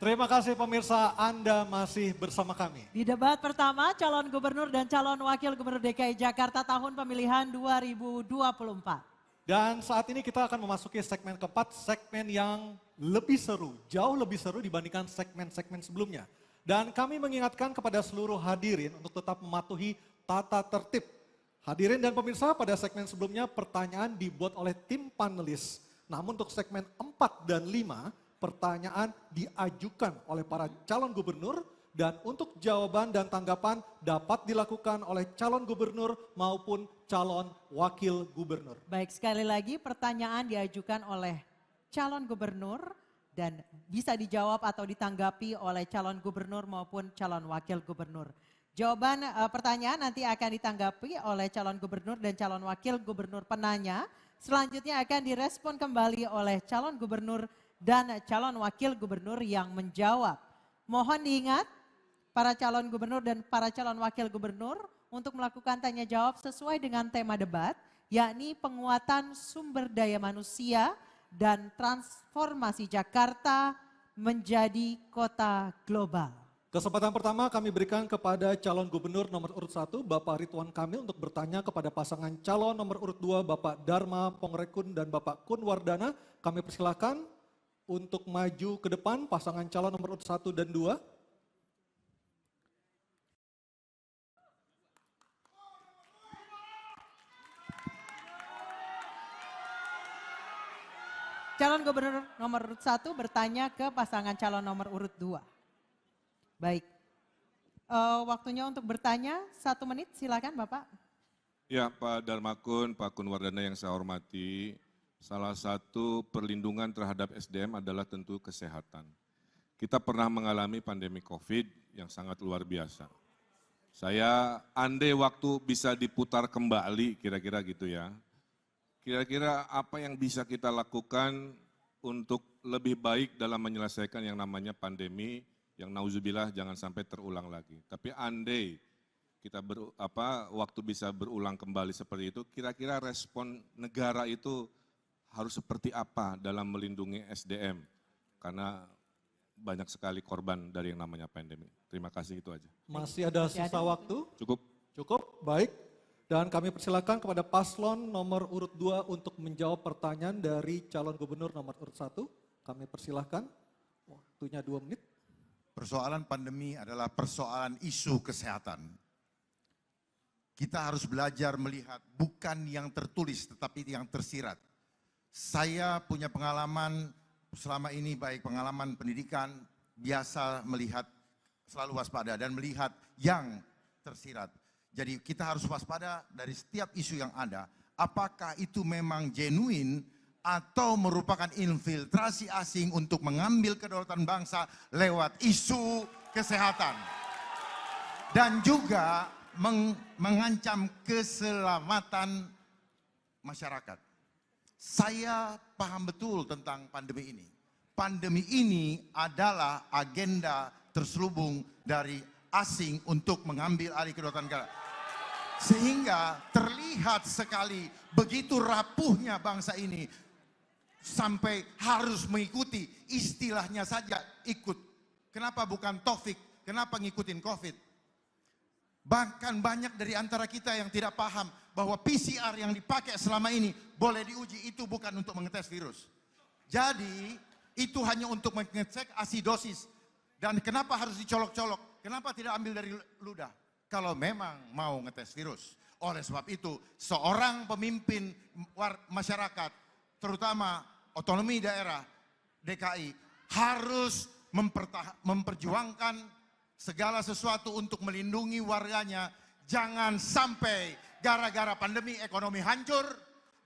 Terima kasih pemirsa, Anda masih bersama kami. Di debat pertama, calon gubernur dan calon wakil gubernur DKI Jakarta tahun pemilihan 2024. Dan saat ini kita akan memasuki segmen keempat, segmen yang lebih seru, jauh lebih seru dibandingkan segmen-segmen sebelumnya. Dan kami mengingatkan kepada seluruh hadirin untuk tetap mematuhi tata tertib. Hadirin dan pemirsa, pada segmen sebelumnya pertanyaan dibuat oleh tim panelis. Namun untuk segmen 4 dan 5, pertanyaan diajukan oleh para calon gubernur dan untuk jawaban dan tanggapan dapat dilakukan oleh calon gubernur maupun calon wakil gubernur. Baik, sekali lagi pertanyaan diajukan oleh calon gubernur dan bisa dijawab atau ditanggapi oleh calon gubernur maupun calon wakil gubernur. Jawaban pertanyaan nanti akan ditanggapi oleh calon gubernur dan calon wakil gubernur penanya. Selanjutnya akan direspon kembali oleh calon gubernur dan calon wakil gubernur yang menjawab. Mohon diingat para calon gubernur dan para calon wakil gubernur untuk melakukan tanya jawab sesuai dengan tema debat, yakni penguatan sumber daya manusia dan transformasi Jakarta menjadi kota global. Kesempatan pertama kami berikan kepada calon gubernur nomor urut 1 Bapak Ridwan Kamil untuk bertanya kepada pasangan calon nomor urut 2 Bapak Dharma Pongrekun dan Bapak Kun Wardana. Kami persilakan untuk maju ke depan pasangan calon nomor urut 1 dan 2. Calon gubernur nomor urut 1 bertanya ke pasangan calon nomor urut 2. Baik, waktunya untuk bertanya 1 menit, silakan Bapak. Ya, Pak Dharmakun, Pak Kun Wardana yang saya hormati, salah satu perlindungan terhadap SDM adalah tentu kesehatan. Kita pernah mengalami pandemi COVID yang sangat luar biasa. Saya andai waktu bisa diputar kembali, kira-kira gitu ya. Kira-kira apa yang bisa kita lakukan untuk lebih baik dalam menyelesaikan yang namanya pandemi, yang nauzubillah jangan sampai terulang lagi. Tapi andai kita waktu bisa berulang kembali seperti itu, kira-kira respon negara itu harus seperti apa dalam melindungi SDM? Karena banyak sekali korban dari yang namanya pandemi. Terima kasih, itu aja. Masih ada sisa waktu? Cukup. Cukup, baik. Dan kami persilakan kepada paslon nomor urut 2 untuk menjawab pertanyaan dari calon gubernur nomor urut 1. Kami persilahkan, waktunya 2 menit. Persoalan pandemi adalah persoalan isu kesehatan. Kita harus belajar melihat bukan yang tertulis tetapi yang tersirat. Saya punya pengalaman selama ini baik pengalaman pendidikan, biasa melihat selalu waspada dan melihat yang tersirat. Jadi kita harus waspada dari setiap isu yang ada. Apakah itu memang genuine atau merupakan infiltrasi asing untuk mengambil kedaulatan bangsa lewat isu kesehatan. Dan juga mengancam keselamatan masyarakat. Saya paham betul tentang pandemi ini. Pandemi ini adalah agenda terselubung dari asing untuk mengambil alih kedaulatan negara. Sehingga terlihat sekali begitu rapuhnya bangsa ini sampai harus mengikuti, istilahnya saja ikut. Kenapa bukan Taufik? Kenapa ngikutin COVID? Bahkan banyak dari antara kita yang tidak paham bahwa PCR yang dipakai selama ini boleh diuji, itu bukan untuk mengetes virus. Jadi itu hanya untuk mengecek asidosis. Dan kenapa harus dicolok-colok? Kenapa tidak ambil dari ludah? Kalau memang mau ngetes virus. Oleh sebab itu, seorang pemimpin masyarakat, terutama otonomi daerah DKI, harus memperjuangkan segala sesuatu untuk melindungi warganya. Jangan sampai gara-gara pandemi ekonomi hancur,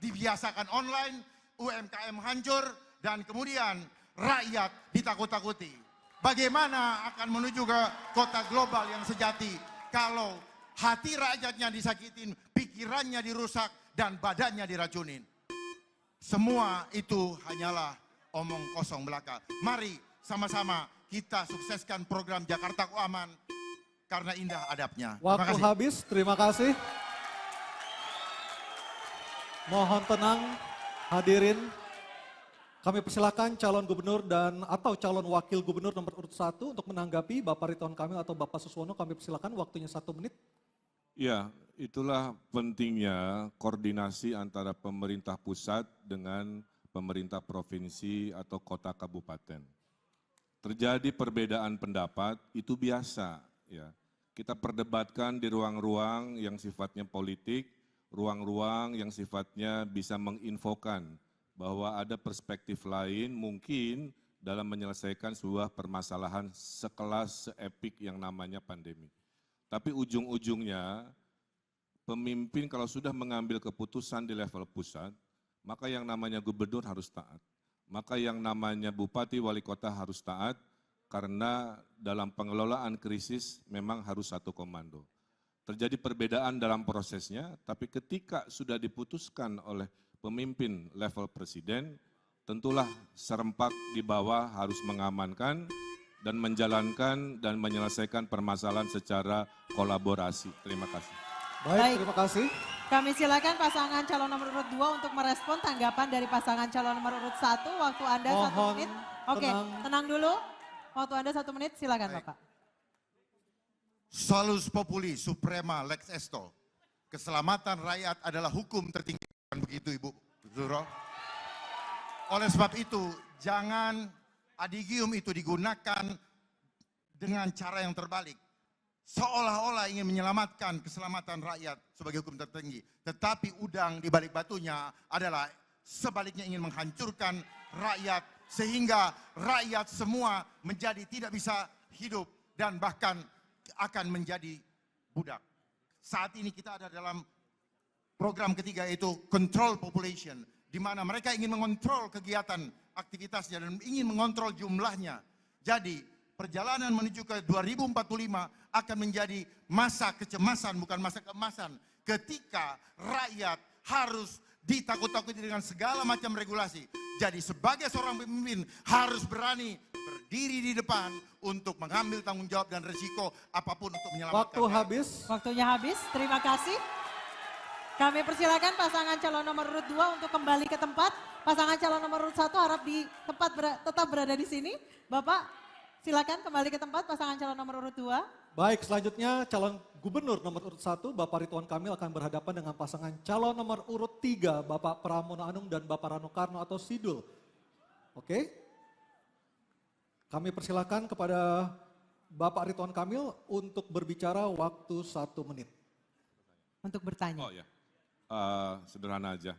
dibiasakan online, UMKM hancur, dan kemudian rakyat ditakut-takuti. Bagaimana akan menuju ke kota global yang sejati kalau hati rakyatnya disakitin, pikirannya dirusak, dan badannya diracunin. Semua itu hanyalah omong kosong belaka. Mari sama-sama kita sukseskan program Jakartaku Aman karena indah adabnya. Waktu habis, terima kasih. Mohon tenang hadirin. Kami persilakan calon gubernur dan atau calon wakil gubernur nomor urut 1 untuk menanggapi Bapak Ridwan Kamil atau Bapak Suswono. Kami persilakan waktunya 1 menit. Ya, itulah pentingnya koordinasi antara pemerintah pusat dengan pemerintah provinsi atau kota kabupaten. Terjadi perbedaan pendapat itu biasa, ya. Kita perdebatkan di ruang-ruang yang sifatnya politik, ruang-ruang yang sifatnya bisa menginfokan bahwa ada perspektif lain mungkin dalam menyelesaikan sebuah permasalahan sekelas seepik yang namanya pandemi. Tapi ujung-ujungnya pemimpin kalau sudah mengambil keputusan di level pusat, maka yang namanya gubernur harus taat. Maka yang namanya bupati wali kota harus taat karena dalam pengelolaan krisis memang harus satu komando. Terjadi perbedaan dalam prosesnya, tapi ketika sudah diputuskan oleh pemimpin level presiden, tentulah serempak di bawah harus mengamankan dan menjalankan dan menyelesaikan permasalahan secara kolaborasi. Terima kasih. Baik, terima kasih. Kami silakan pasangan calon nomor urut 2 untuk merespon tanggapan dari pasangan calon nomor urut 1. Waktu Anda 1 Mohon menit. Oke, tenang dulu. Waktu Anda 1 menit, silakan Baik. Bapak. Solus populi suprema lex esto. Keselamatan rakyat adalah hukum tertinggi. Kan begitu Ibu Zuro. Oleh sebab itu, jangan adigium itu digunakan dengan cara yang terbalik. Seolah-olah ingin menyelamatkan keselamatan rakyat sebagai hukum tertinggi. Tetapi udang di balik batunya adalah sebaliknya ingin menghancurkan rakyat. Sehingga rakyat semua menjadi tidak bisa hidup dan bahkan akan menjadi budak. Saat ini kita ada dalam program ketiga yaitu control population, di mana mereka ingin mengontrol kegiatan aktivitasnya dan ingin mengontrol jumlahnya. Jadi perjalanan menuju ke 2045 akan menjadi masa kecemasan bukan masa keemasan. Ketika rakyat harus ditakut-takuti dengan segala macam regulasi. Jadi sebagai seorang pemimpin harus berani berdiri di depan untuk mengambil tanggung jawab dan risiko apapun untuk menyelamatkan. Waktu habis. Waktunya habis, terima kasih. Kami persilakan pasangan calon nomor urut 2 untuk kembali ke tempat. Pasangan calon nomor urut 1 harap di tempat tetap berada di sini. Bapak, silakan kembali ke tempat pasangan calon nomor urut 2. Baik, selanjutnya calon gubernur nomor urut 1 Bapak Ridwan Kamil akan berhadapan dengan pasangan calon nomor urut 3 Bapak Pramono Anung dan Bapak Rano Karno atau Sidul. Oke? Kami persilakan kepada Bapak Ridwan Kamil untuk berbicara waktu 1 menit. Untuk bertanya. Oh ya, sederhana aja.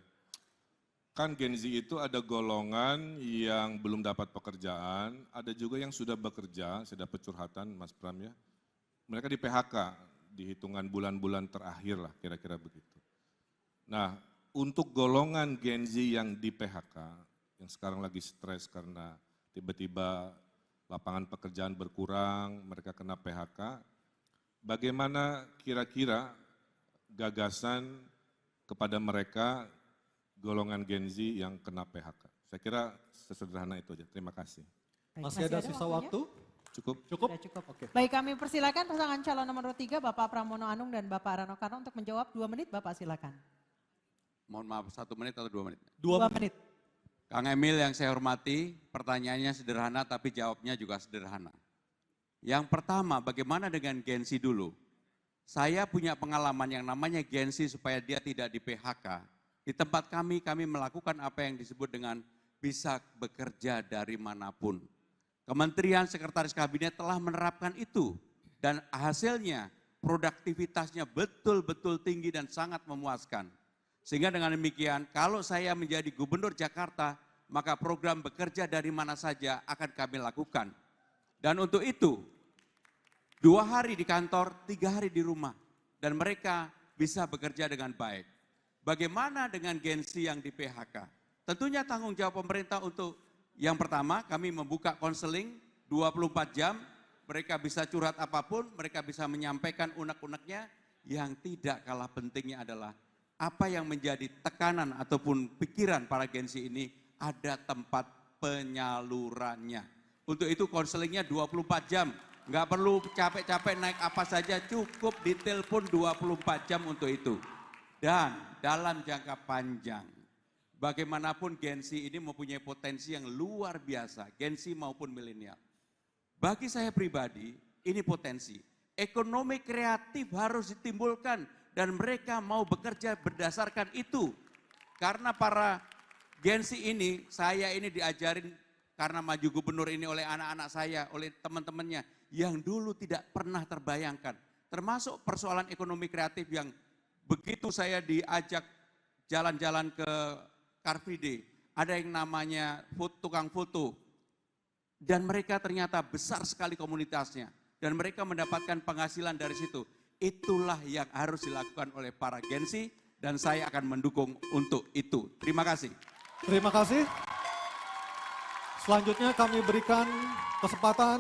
Kan Gen Z itu ada golongan yang belum dapat pekerjaan, ada juga yang sudah bekerja, saya dapat curhatan Mas Pram ya. Mereka di PHK di hitungan bulan-bulan terakhir lah kira-kira begitu. Nah untuk golongan Gen Z yang di PHK, yang sekarang lagi stres karena tiba-tiba lapangan pekerjaan berkurang, mereka kena PHK, bagaimana kira-kira gagasan kepada mereka golongan Gen Z yang kena PHK? Saya kira sesederhana itu aja. Terima kasih. Baik, Masih ada sisa waktu? Cukup? Cukup? Sudah cukup. Oke. Baik, kami persilakan pasangan calon nomor 3 Bapak Pramono Anung dan Bapak Rano Karno untuk menjawab 2 menit. Bapak silakan. Mohon maaf, 1 menit atau 2 menit? 2 2 menit. menit. Kang Emil yang saya hormati, pertanyaannya sederhana tapi jawabnya juga sederhana. Yang pertama, bagaimana dengan Gen Z dulu? Saya punya pengalaman yang namanya Gen Z supaya dia tidak di PHK. Di tempat kami melakukan apa yang disebut dengan bisa bekerja dari manapun. Kementerian Sekretaris Kabinet telah menerapkan itu dan hasilnya produktivitasnya betul-betul tinggi dan sangat memuaskan. Sehingga dengan demikian kalau saya menjadi gubernur Jakarta maka program bekerja dari mana saja akan kami lakukan. Dan untuk itu 2 hari di kantor, 3 hari di rumah dan mereka bisa bekerja dengan baik. Bagaimana dengan Gen Z yang di PHK? Tentunya tanggung jawab pemerintah untuk yang pertama, kami membuka konseling 24 jam, mereka bisa curhat apapun, mereka bisa menyampaikan unek-uneknya. Yang tidak kalah pentingnya adalah apa yang menjadi tekanan ataupun pikiran para Gen Z ini, ada tempat penyalurannya. Untuk itu konselingnya 24 jam, nggak perlu capek-capek naik apa saja, cukup ditelepon 24 jam untuk itu. Dan dalam jangka panjang, bagaimanapun Gen Z ini mempunyai potensi yang luar biasa, Gen Z maupun milenial. Bagi saya pribadi, ini potensi. Ekonomi kreatif harus ditimbulkan dan mereka mau bekerja berdasarkan itu. Karena para Gen Z ini, saya ini diajarin karena maju gubernur ini oleh anak-anak saya, oleh teman-temannya yang dulu tidak pernah terbayangkan. Termasuk persoalan ekonomi kreatif yang begitu saya diajak jalan-jalan ke Car Free Day, ada yang namanya tukang foto. Dan mereka ternyata besar sekali komunitasnya. Dan mereka mendapatkan penghasilan dari situ. Itulah yang harus dilakukan oleh para Gen Z dan saya akan mendukung untuk itu. Terima kasih. Terima kasih. Selanjutnya kami berikan kesempatan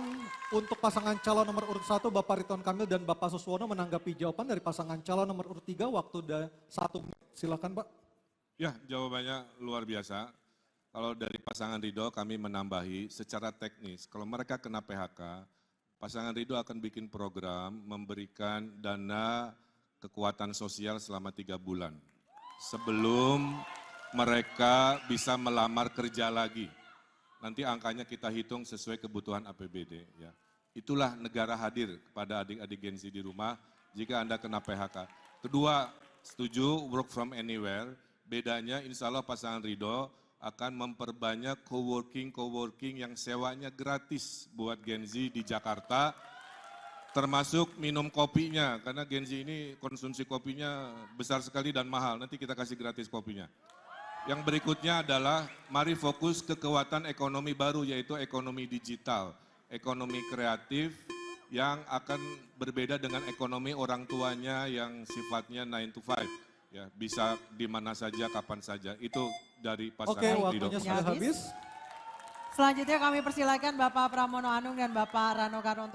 untuk pasangan calon nomor urut 1 Bapak Ridwan Kamil dan Bapak Suswono menanggapi jawaban dari pasangan calon nomor urut 3 waktu 1 menit. Silakan Pak. Ya, jawabannya luar biasa. Kalau dari pasangan Ridho kami menambahi secara teknis, kalau mereka kena PHK, pasangan Ridho akan bikin program memberikan dana kekuatan sosial selama 3 bulan. Sebelum mereka bisa melamar kerja lagi. Nanti angkanya kita hitung sesuai kebutuhan APBD. Ya. Itulah negara hadir kepada adik-adik Gen Z di rumah jika Anda kena PHK. Kedua, setuju work from anywhere. Bedanya insya Allah pasangan Ridho akan memperbanyak coworking yang sewanya gratis buat Gen Z di Jakarta. Termasuk minum kopinya, karena Gen Z ini konsumsi kopinya besar sekali dan mahal. Nanti kita kasih gratis kopinya. Yang berikutnya adalah mari fokus ke kekuatan ekonomi baru yaitu ekonomi digital, ekonomi kreatif yang akan berbeda dengan ekonomi orang tuanya yang sifatnya 9 to 5. Ya, bisa di mana saja, kapan saja. Itu dari Oke, pasangan Ridho. waktunya sudah habis. Selanjutnya kami persilakan Bapak Pramono Anung dan Bapak Rano Karno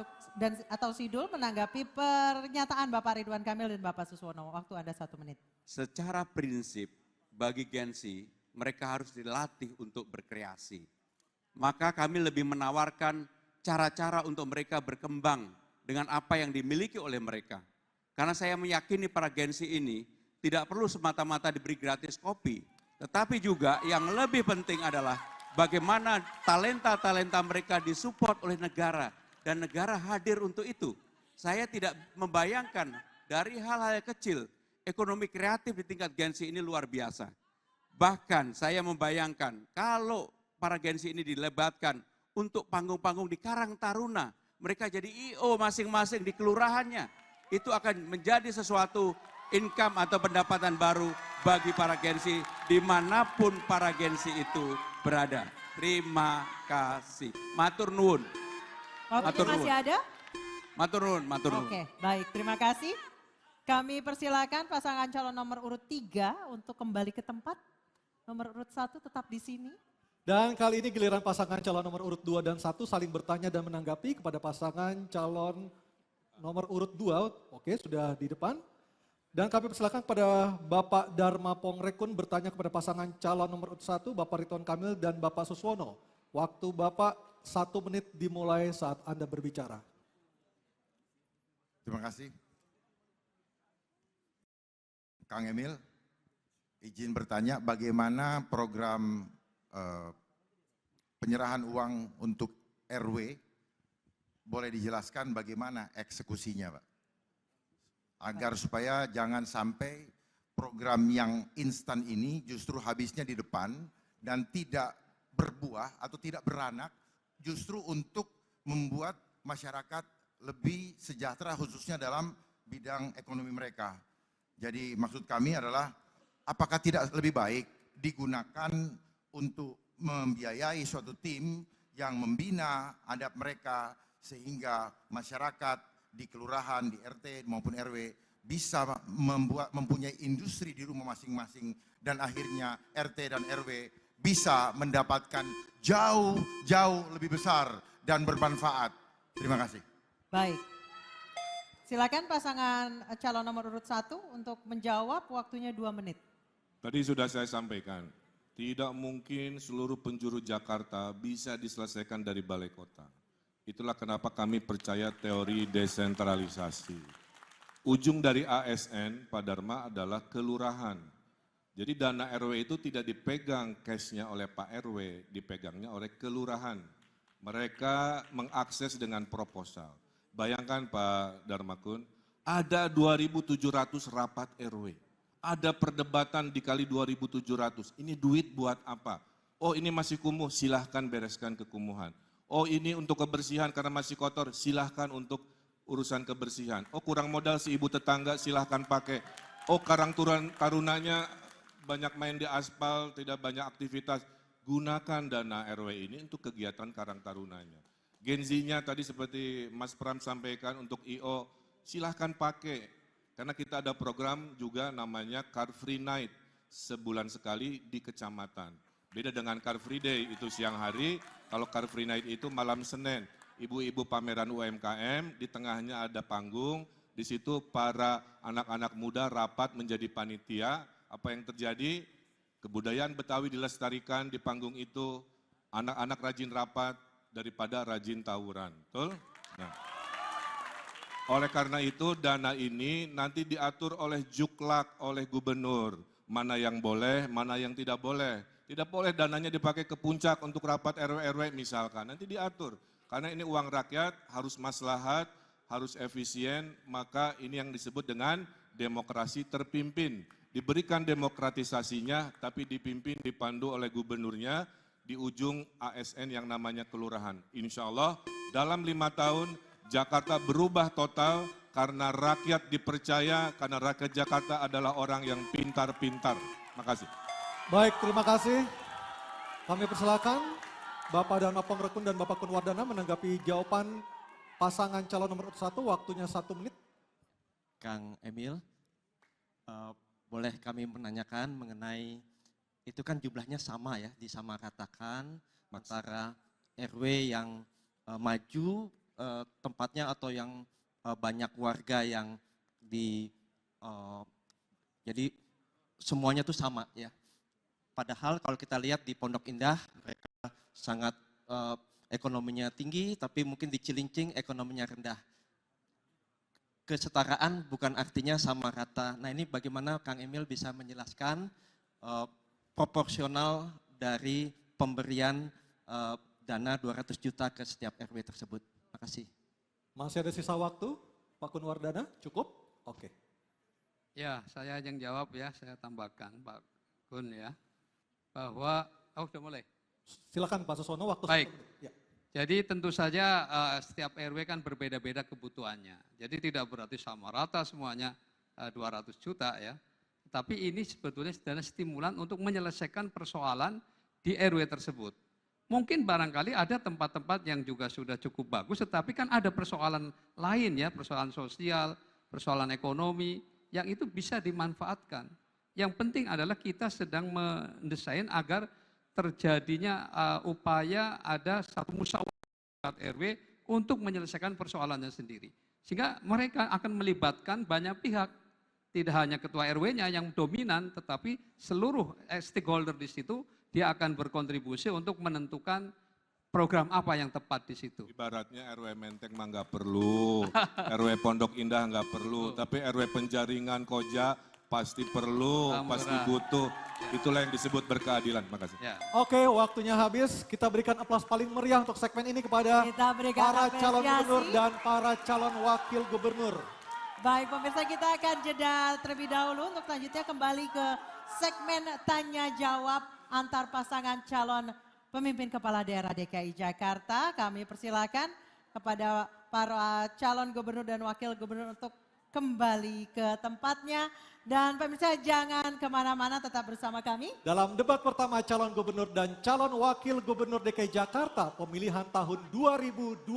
atau Sidul menanggapi pernyataan Bapak Ridwan Kamil dan Bapak Suswono. Waktu Anda 1 menit. Secara prinsip bagi Gen Z mereka harus dilatih untuk berkreasi. Maka kami lebih menawarkan cara-cara untuk mereka berkembang dengan apa yang dimiliki oleh mereka. Karena saya meyakini para Gen Z ini tidak perlu semata-mata diberi gratis kopi. Tetapi juga yang lebih penting adalah bagaimana talenta-talenta mereka disupport oleh negara. Dan negara hadir untuk itu. Saya tidak membayangkan dari hal-hal kecil, ekonomi kreatif di tingkat Gen Z ini luar biasa. Bahkan saya membayangkan kalau para Gen Z ini dilebatkan untuk panggung-panggung di Karang Taruna. Mereka jadi I.O. masing-masing di kelurahannya. Itu akan menjadi sesuatu income atau pendapatan baru bagi para Gen Z dimanapun para Gen Z itu berada. Terima kasih. Matur nuwun. Waktunya masih ada? Matur nuwun, matur nuwun. Oke, baik. Terima kasih. Kami persilakan pasangan calon nomor urut 3 untuk kembali ke tempat. Nomor urut 1 tetap di sini. Dan kali ini giliran pasangan calon nomor urut 2 dan 1 saling bertanya dan menanggapi kepada pasangan calon nomor urut 2. Oke, sudah di depan. Dan kami persilakan kepada Bapak Dharma Pongrekun bertanya kepada pasangan calon nomor urut 1, Bapak Ridwan Kamil dan Bapak Suswono. Waktu Bapak 1 menit dimulai saat Anda berbicara. Terima kasih. Kang Emil, izin bertanya bagaimana program penyerahan uang untuk RW, boleh dijelaskan bagaimana eksekusinya Pak? Agar supaya jangan sampai program yang instan ini justru habisnya di depan dan tidak berbuah atau tidak beranak justru untuk membuat masyarakat lebih sejahtera khususnya dalam bidang ekonomi mereka. Jadi maksud kami adalah apakah tidak lebih baik digunakan untuk membiayai suatu tim yang membina adab mereka sehingga masyarakat di kelurahan, di RT maupun RW bisa mempunyai industri di rumah masing-masing dan akhirnya RT dan RW bisa mendapatkan jauh lebih besar dan bermanfaat. Terima kasih. Baik. Silakan pasangan calon nomor urut 1 untuk menjawab, waktunya 2 menit. Tadi sudah saya sampaikan, tidak mungkin seluruh penjuru Jakarta bisa diselesaikan dari balai kota. Itulah kenapa kami percaya teori desentralisasi. Ujung dari ASN, Pak Dharma, adalah kelurahan. Jadi dana RW itu tidak dipegang cashnya oleh Pak RW, dipegangnya oleh kelurahan. Mereka mengakses dengan proposal. Bayangkan Pak Darmakun, ada 2.700 rapat RW. Ada perdebatan dikali 2.700. Ini duit buat apa? Oh ini masih kumuh, silahkan bereskan kekumuhan. Oh ini untuk kebersihan karena masih kotor, silahkan untuk urusan kebersihan. Oh kurang modal si ibu tetangga, silahkan pakai. Oh karang tarunanya banyak main di aspal, tidak banyak aktivitas. Gunakan dana RW ini untuk kegiatan karang tarunanya. Genzinya tadi seperti Mas Pram sampaikan untuk IO, silahkan pakai. Karena kita ada program juga namanya Car Free Night, sebulan sekali di kecamatan. Beda dengan Car Free Day, itu siang hari, kalau Car Free Night itu malam Senin. Ibu-ibu pameran UMKM, di tengahnya ada panggung, di situ para anak-anak muda rapat menjadi panitia. Apa yang terjadi? Kebudayaan Betawi dilestarikan di panggung itu, anak-anak rajin rapat daripada rajin tawuran. Betul? Nah. Oleh karena itu dana ini nanti diatur oleh Juklak, oleh gubernur. Mana yang boleh, mana yang tidak boleh. Tidak boleh dananya dipakai ke puncak untuk rapat RW-RW misalkan. Nanti diatur. Karena ini uang rakyat, harus maslahat, harus efisien, maka ini yang disebut dengan demokrasi terpimpin. Diberikan demokratisasinya, tapi dipimpin, dipandu oleh gubernurnya di ujung ASN yang namanya kelurahan. Insya Allah dalam 5 tahun Jakarta berubah total karena rakyat dipercaya, karena rakyat Jakarta adalah orang yang pintar-pintar. Makasih. Baik, terima kasih. Kami persilakan Bapak Dharma Pongrekun dan Bapak Kun Wardana menanggapi jawaban pasangan calon nomor 1, waktunya 1 menit. Kang Emil, boleh kami menanyakan mengenai, itu kan jumlahnya sama ya, disamaratakan antara RW yang maju tempatnya atau yang banyak warga yang jadi semuanya tuh sama ya. Padahal kalau kita lihat di Pondok Indah mereka sangat ekonominya tinggi, tapi mungkin di Cilincing ekonominya rendah. Kesetaraan bukan artinya sama rata. Nah ini bagaimana Kang Emil bisa menjelaskan proporsional dari pemberian dana 200 juta ke setiap RW tersebut. Terima kasih. Masih ada sisa waktu, Pak Kun Wardana, cukup? Oke. Ya, saya yang jawab ya, saya tambahkan Pak Kun ya, bahwa, sudah mulai? Silakan Pak Susono, waktu Baik. 1 menit. Ya. Jadi tentu saja setiap RW kan berbeda-beda kebutuhannya. Jadi tidak berarti sama rata semuanya 200 juta ya. Tapi ini sebetulnya dana stimulan untuk menyelesaikan persoalan di RW tersebut. Mungkin barangkali ada tempat-tempat yang juga sudah cukup bagus, tetapi kan ada persoalan lain ya, persoalan sosial, persoalan ekonomi, yang itu bisa dimanfaatkan. Yang penting adalah kita sedang mendesain agar terjadinya upaya ada satu musyawarah RW untuk menyelesaikan persoalannya sendiri. Sehingga mereka akan melibatkan banyak pihak, tidak hanya ketua RW-nya yang dominan, tetapi seluruh stakeholder di situ, dia akan berkontribusi untuk menentukan program apa yang tepat di situ. Ibaratnya RW Menteng mah nggak perlu, RW Pondok Indah nggak perlu, tapi RW Penjaringan Koja pasti perlu, pasti butuh. Itulah yang disebut berkeadilan. Makasih. Ya. Oke, waktunya habis. Kita berikan aplaus paling meriah untuk segmen ini kepada Kita berikan para calon apresiasi. gubernur dan para calon wakil gubernur. Baik pemirsa, kita akan jeda terlebih dahulu untuk selanjutnya kembali ke segmen tanya jawab antar pasangan calon pemimpin kepala daerah DKI Jakarta. Kami persilakan kepada para calon gubernur dan wakil gubernur untuk kembali ke tempatnya. Dan pemirsa jangan kemana-mana, tetap bersama kami. Dalam debat pertama calon gubernur dan calon wakil gubernur DKI Jakarta pemilihan tahun 2024.